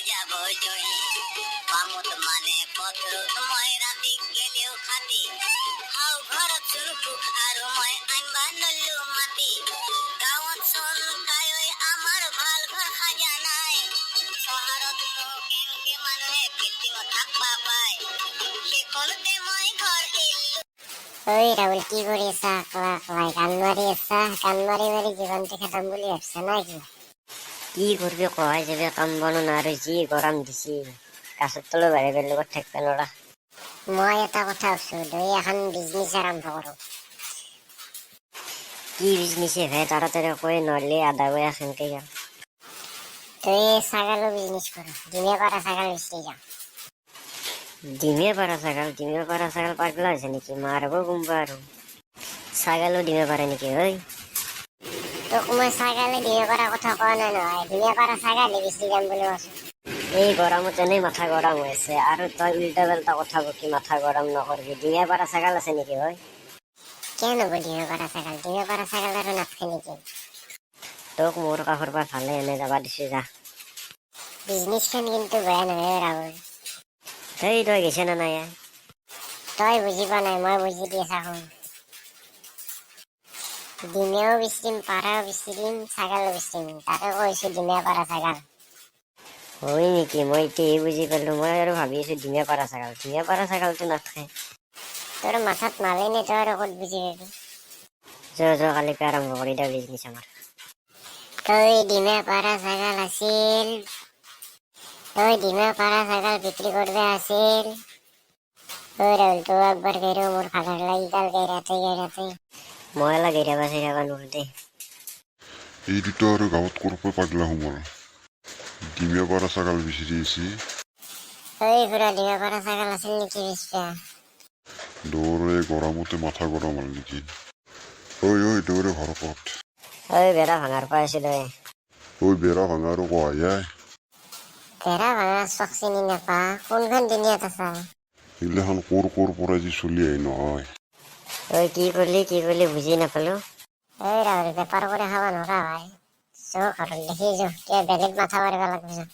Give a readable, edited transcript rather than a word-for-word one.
যাব জয়ী কামত মানে পত্ৰত মই ৰাতি গেলেও খাতি হাও ঘৰত চুৰুকুক আৰু মই আনবা নল্লো মাতি গাঁৱত চোন কায়ৈ আমাৰ ভাল ঘৰ সাজা নাই চহৰতনো কেনেকে মানুহে বিল্ডিঙত থাকবা পায় সেইখনতে মই ঘৰ এৰিলো। ঐ ৰাহুল, কি কৰি আছা? গান মাৰি আছা? গান মাৰি মাৰি জীৱনটো খেদাম বুলি ভাবছা নাকি? কি করবি কয় যাবে কাম বনো না আর যি গরম দিছি গাছের তলে বাইরে লগত থাকবে নরা। মই এটা কথা ভাবছো, দুই এখন বিজনেছ আৰম্ভ কৰো। কি বিজনেসে ভাই তাড়াতাড়ি কয়ে নড়লে আদা বয়া খানকে গেল। তুই ছাগলৰ বিজনেছ কৰো, ডিমে পাৰা ছাগল বেচি যাও। ডিমে পারা ছাগল পাগলা আছে নাকি? মারবো গুম্বা আর ছাগলও ডিমে পারে নাকি? ওই তোক মই ছাগলে ডিমে পাৰা কথা কোৱা নাই নহয়, ডিমে পাৰা ছাগলে বেচি যাম বুলি কৈছো। এই গরমত এনেই মাথা গরম হয়েছে আর তই উল্টা পাল্টা কথা বকি মাথা গরম নকরবি। ডিমে পারা ছাগল আছে নাকি? ওই কেন হ'ব ডিমে পাৰা ছাগল? ডিমে পাৰা ছাগল আৰু নাথাকে নেকি? তোক মোর কাপড় পা ভালে এনে যাবা দিছি যা। বিজনেছখন কিন্তু বেয়া নহয় ৰাহুল। তই গেছে না নাই? তই বুজি পোৱা নাই, মই বুজি দি আছা শুন। ডিমেও বেচিম, পাৰাও বেচিম, ছাগলো বেচিম, তাকে কৈছো ডিমে পাৰা ছাগল। হয় নেকি? মই এতিয়াই বুজি পালো। মই আৰু ভাবি আছো ডিমে পাৰা ছাগলটো নাথাকে। তোৰ মাথাত মালিনি, তই আৰু ক'ত বুজি পাবি? কালি আৰম্ভ কৰি দে বিজনেছ আমাৰ। তই ডিমে পাৰা ছাগল আছিল, তই ডিমে পাৰা ছাগল বিক্ৰী কৰিব আছিল। ৰাহুল, তই একবাৰ গেৰো মোৰ ভাগৰ লাগি গেল গেৰাতে। মই লাগে বাচি যাবা নোৱাৰো দেই। এই দুটা আৰু গাঁৱত কৰপৰা পাগলা সোমাল। ডিমে পাৰা ছাগল বিচাৰি আছে। খুৰা, ডিমে পাৰা ছাগল আছিল নেকি বেচবা? দৌৰে গৰমতে মাথা গৰম হ'ল নেকি? দৌৰে ঘৰ ক'ত? বেৰা ভাঙাৰ পৰা আছিলো। বেৰা ভাঙা আৰু কোৱা বেৰা ভাঙা চখ চিনি নাপা? কোনখন দুনিয়াত আছা? এইগিলাখন ক'ৰ পৰা যি চলি আহি নহয়। কি কৰিলি বুজি নাপালো। ৰাহুল, বেপাৰ কৰি খাব নোৱাৰা হয়। ঘৰত দেখি কিবা বেলেগ মাথা মাৰিব লাগিব।